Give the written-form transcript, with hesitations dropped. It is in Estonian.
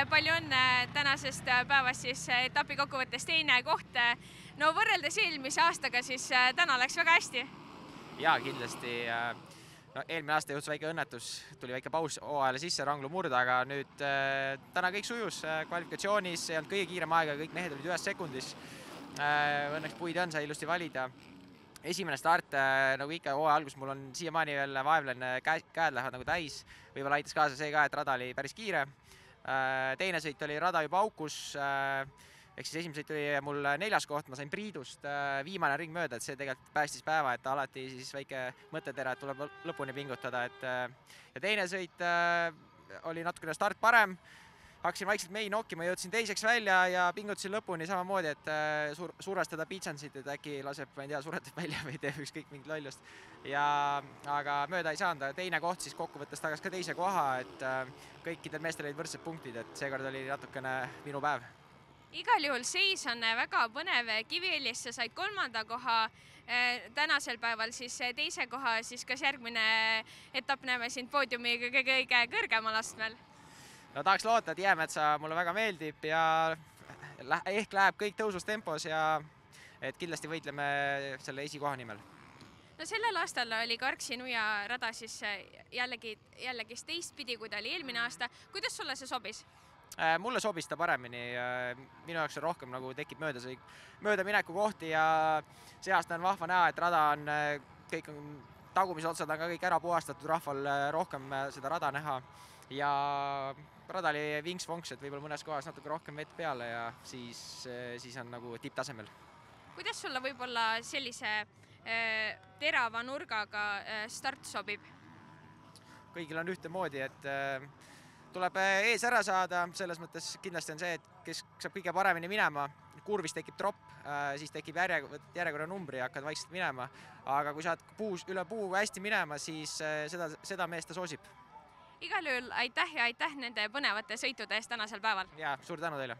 palju õnne tänasest päevast siis etapi kokkuvõttes teine koht. No võrreldes eelmise aastaga siis täna läks väga hästi. Jaa, kindlasti. No, eelmine aasta juhtus väike õnnetus, tuli väike paus hooajale sisse, ranglu murda, aga nüüd täna kõik sujus kvalifikatsioonis, ei olnud kõige kiirem aega, kõik mehed olid 1 sekundis. Õnneks puid on, sai ilusti valida. Esimene start, nagu ikka hooaja algus, mul on siiamaani veel vaevlen, käed lähevad nagu täis. Võib-olla aitas kaasa see ka, et rada oli päris kiire. Teine sõit oli rada juba aukus, ehk siis esimene sõit oli mul 4. koht, ma sain Priidust viimane ring mööda, et see tegelikult päästis päeva, et alati siis väike mõttetera, et tuleb lõpuni pingutada. Ja teine sõit oli natukene start parem. Hakkasin vaikselt mehi nokkima, jõudsin teiseks välja ja pingutasin lõpuni samamoodi, et survestada Pitsansit, et äkki laseb, ma ei tea, suretab välja või teeb ükskõik mingit lollust. Aga mööda ei saanud, teine koht siis kokkuvõttes tagas ka teise koha, et kõikidel meestel olid võrdsed punktid, et seekord oli natukene minu päev. Igal juhul seis on väga põnev. Kiviõlis sa said 3. koha, tänasel päeval siis teise koha, siis kas järgmine etapp näeme sind poodiumiga kõige kõrgemal astmel? No tahaks loota, et Jäämetsa mulle väga meeldib ja ehk läheb kõik tõusus tempos ja et kindlasti võitleme selle esikoha nimel. No sellel aastal oli Karksi-Nuia rada siis jällegi teistpidi, kui ta oli eelmine aasta. Kuidas sulle see sobis? Mulle sobis ta paremini. Minu jaoks on rohkem nagu tekib möödamineku kohti ja see aasta on vahva näha, et rada on, kõik on tagumise otsad on ka kõik ära puhastatud, rahval rohkem seda rada näha ja rada oli vinks-vonks, et võib-olla mõnes kohas natuke rohkem vett peale ja siis on nagu tipptasemel. Kuidas sulle võib-olla sellise terava nurgaga start sobib? Kõigil on ühtemoodi, et tuleb ees ära saada, selles mõttes kindlasti on see, et kes saab kõige paremini minema, kurvis tekib tropp, siis tekib järjekorra numbri ja hakkad vaikselt minema, aga kui saad üle puu hästi minema, siis seda meest ta soosib. Igal juhul aitäh ja aitäh nende põnevate sõitude eest tänasel päeval. Ja suur tänu teile!